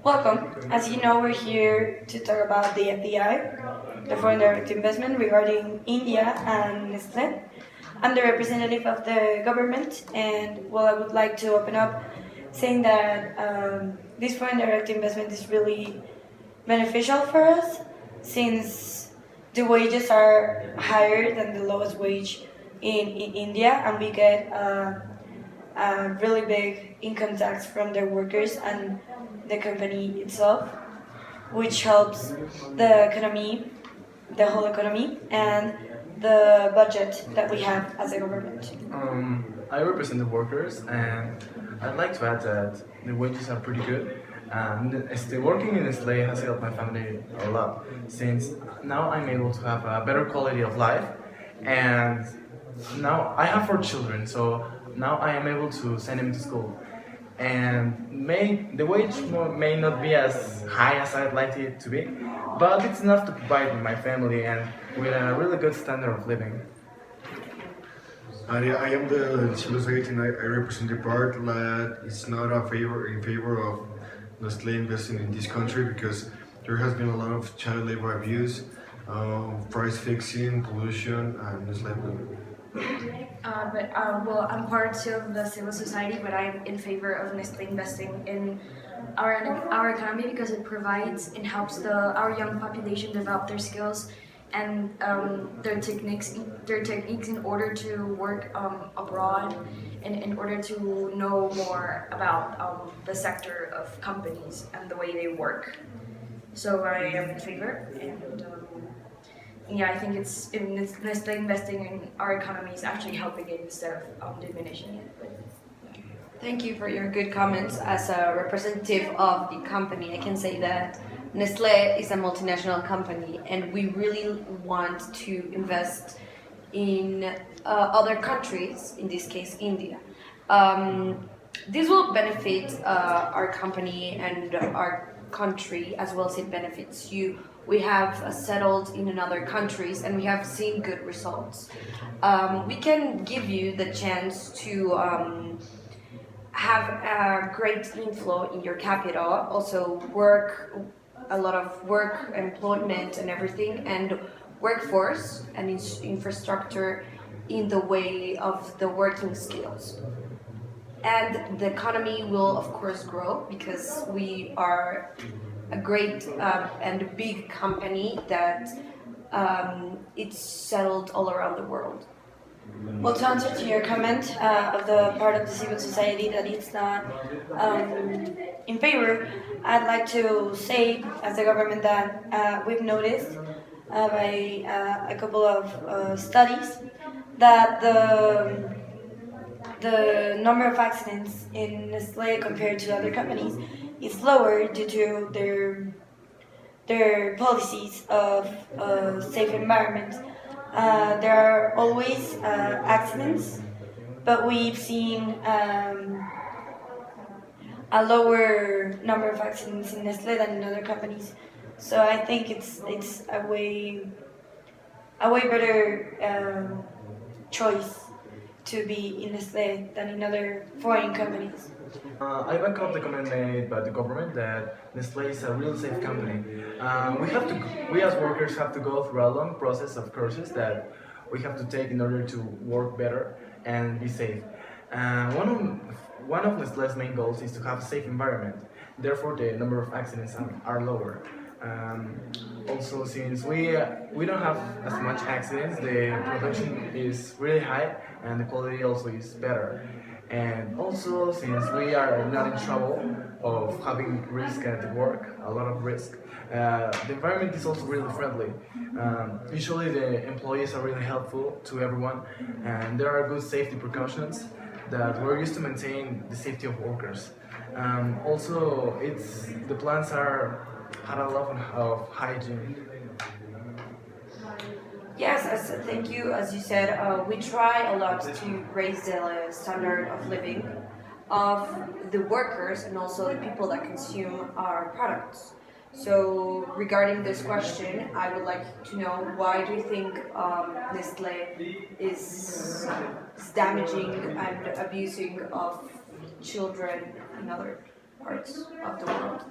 Welcome. As you know, we're here to talk about the FDI, the Foreign Direct Investment, regarding India and Nestle. I'm the representative of the government, and I would like to open up saying that this foreign direct investment is really beneficial for us since the wages are higher than the lowest wage in India, and we get a really big income tax from their workers and the company itself, which helps the economy, the whole economy, and the budget that we have as a government. I represent the workers, and I'd like to add that the wages are pretty good. And still working in Nestle has helped my family a lot, since now I'm able to have a better quality of life, and now I have 4 children, so now I am able to send them to school. And the wage may not be as high as I'd like it to be, but it's enough to provide my family and with a really good standard of living. I am the civil society and I represent the part that is not in favor of Nestle investing in this country because there has been a lot of child labor abuse, price fixing, pollution, and Nestle. I'm part of the civil society, but I'm in favor of Nestle investing in our economy because it provides and helps our young population develop their skills and their techniques in order to work abroad and in order to know more about the sector of companies and the way they work. So I am in favor, and I think it's Nestle investing in our economy is actually helping it instead of diminishing it. Thank you for your good comments. As a representative of the company, I can say that Nestle is a multinational company and we really want to invest in other countries, in this case India. This will benefit our company and our country as well as it benefits you. We have settled in another countries and we have seen good results. We can give you the chance to have a great inflow in your capital, also a lot of work, employment and everything, and workforce and infrastructure in the way of the working skills. And the economy will of course grow because we are a great and big company that it's settled all around the world. Well, to answer to your comment of the part of the civil society that it's not in favor, I'd like to say as the government that we've noticed by a couple of studies that the number of accidents in Nestle compared to other companies is lower due to their policies of safe environment. There are always accidents, but we've seen a lower number of accidents in Nestle than in other companies. So I think it's a way better choice to be in Nestle than in other foreign companies. I back up the comment made by the government that Nestle is a real safe company. We as workers have to go through a long process of courses that we have to take in order to work better and be safe. One of Nestle's main goals is to have a safe environment. Therefore, the number of accidents are lower. Also, since we don't have as much accidents, the production is really high and the quality also is better. And also, since we are not in trouble of having risk at work, a lot of risk, the environment is also really friendly. Usually the employees are really helpful to everyone, and there are good safety precautions that we're used to maintain the safety of workers. Also, the plants had a lot of hygiene. Yes, thank you. As you said, we try a lot to raise the standard of living of the workers and also the people that consume our products. So regarding this question, I would like to know why do you think Nestle is damaging and abusing of children and other parts of the world.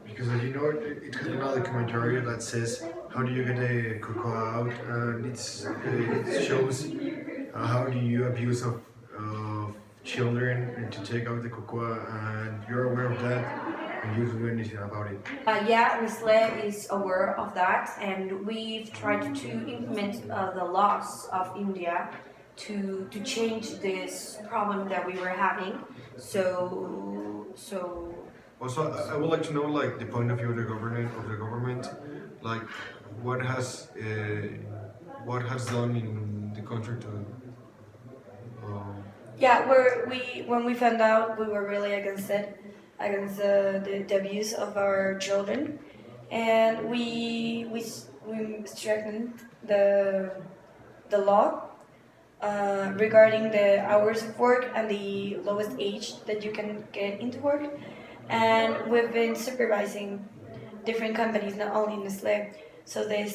Because as you know, it has been a documentary that says how do you get a cocoa out, and it shows how do you abuse of children to take out the cocoa, and you're aware of that, and you do anything about it. Yeah, Nestle is aware of that, and we've tried to implement the laws of India to change this problem that we were having. So Also, I would like to know like the point of view of the government, like what has done in the country to. Yeah, when we found out, we were really against it, against the abuse of our children, and we strengthened the law regarding the hours of work and the lowest age that you can get into work, and we've been supervising different companies, not only Nestle, so this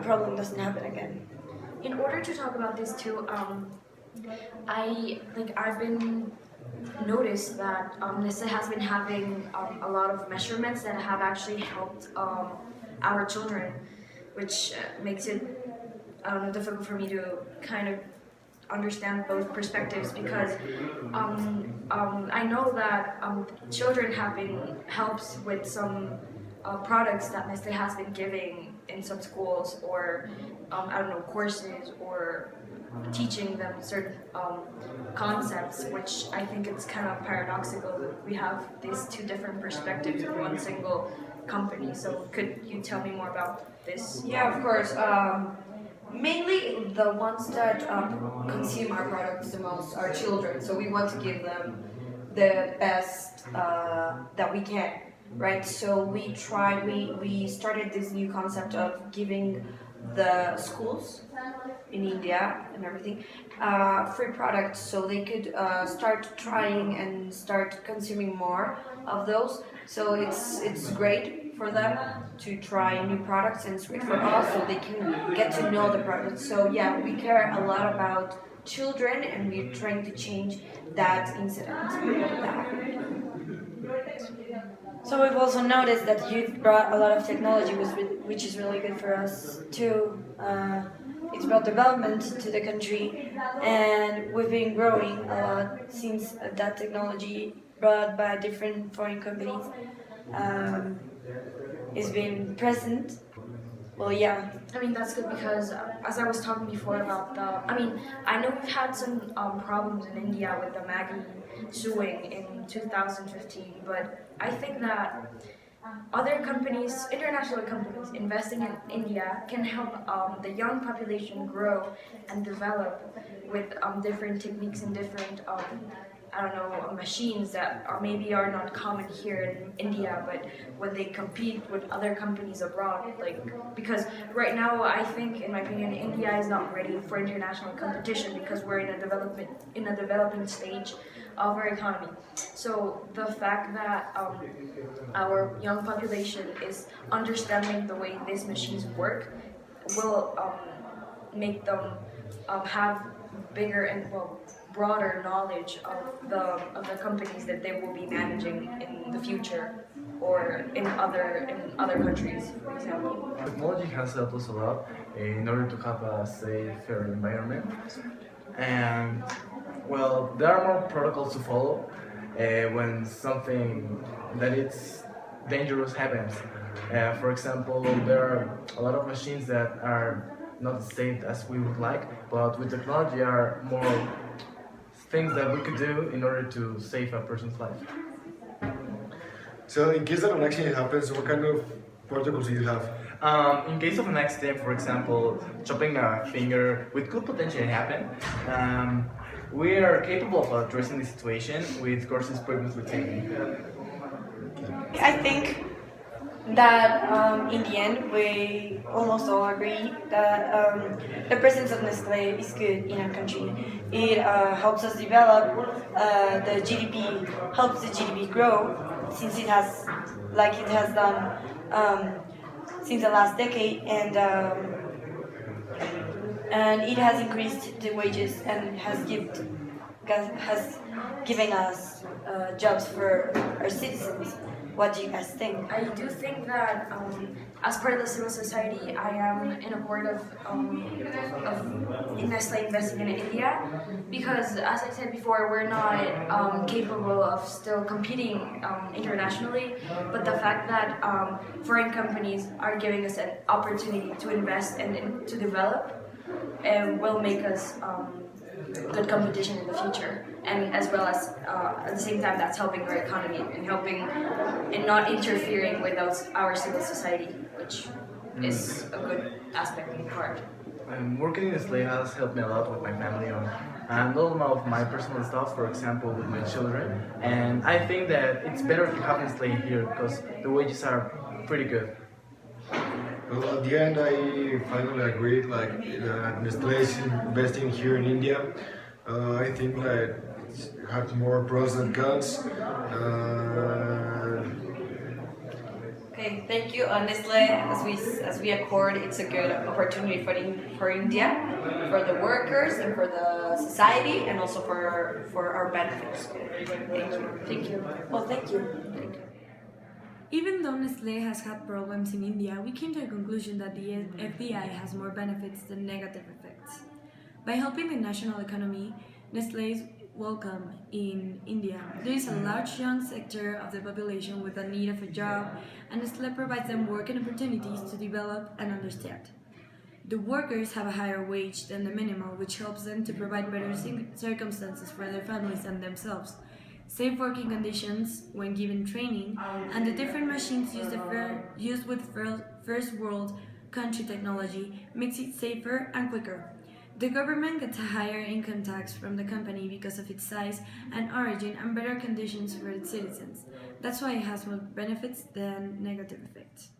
problem doesn't happen again. In order to talk about this too, I've been noticed that Nestle has been having a lot of measurements that have actually helped our children, which makes it difficult for me to kind of understand both perspectives because I know that children have been helped with some products that Nestle has been giving in some schools or I don't know, courses or teaching them certain concepts, which I think it's kind of paradoxical that we have these two different perspectives in one single company. So could you tell me more about this? yeah, of course. Mainly the ones that consume our products the most are children. So we want to give them the best that we can, right? So we started this new concept of giving the schools in India and everything free products so they could start trying and start consuming more of those. So it's great for them to try new products and it's great for us so they can get to know the products. So yeah, we care a lot about children and we're trying to change that incident that happened. So we've also noticed that you've brought a lot of technology, which is really good for us too. It's brought development to the country, and we've been growing a lot since that technology brought by different foreign companies is being present. Well, yeah. I mean, that's good because as I was talking before about I know we've had some problems in India with the Maggie suing in 2015, but I think that other companies, international companies, investing in India can help the young population grow and develop with different techniques and different machines that maybe are not common here in India, but when they compete with other companies abroad, because right now I think, in my opinion, India is not ready for international competition because we're in a developing stage of our economy. So the fact that our young population is understanding the way these machines work will make them have bigger and broader knowledge of the companies that they will be managing in the future or in other countries, for example. Technology has helped us a lot in order to have a safer environment. And well, there are more protocols to follow when something that it's dangerous happens. For example, there are a lot of machines that are not as safe as we would like, but with technology are more things that we could do in order to save a person's life. So, in case that an accident happens, what kind of protocols do you have? In case of an accident, for example, chopping a finger, which could potentially happen, we are capable of addressing the situation with courses previously taken. I think that in the end we almost all agree that the presence of Nestle is good in our country. It helps us develop the GDP, helps the GDP grow since it has done since the last decade, and it has increased the wages and has given us jobs for our citizens. What do you guys think? I do think that as part of the civil society, I am in a board of Nestle investing in India because, as I said before, we're not capable of still competing internationally. But the fact that foreign companies are giving us an opportunity to invest and to develop will make us good competition in the future, and as well as at the same time that's helping our economy and helping and not interfering with our civil society, which is a good aspect and part. Working in Nestle has helped me a lot with my family and all of my personal stuff, for example, with my children. And I think that it's better to have Nestle here because the wages are pretty good. Well, at the end, I finally agreed. Like Nestle is investing here in India. I think like it has more pros than cons. Okay, thank you, Nestle. As we accord, it's a good opportunity for India, for the workers, and for the society, and also for our benefits. Thank you. Thank you. Well, thank you. Even though Nestle has had problems in India, we came to a conclusion that the FDI has more benefits than negative effects. By helping the national economy, Nestle is welcome in India. There is a large young sector of the population with a need of a job, and Nestle provides them work and opportunities to develop and understand. The workers have a higher wage than the minimum, which helps them to provide better circumstances for their families and themselves. Safe working conditions when given training, and the different machines used with first world country technology makes it safer and quicker. The government gets a higher income tax from the company because of its size and origin and better conditions for its citizens. That's why it has more benefits than negative effects.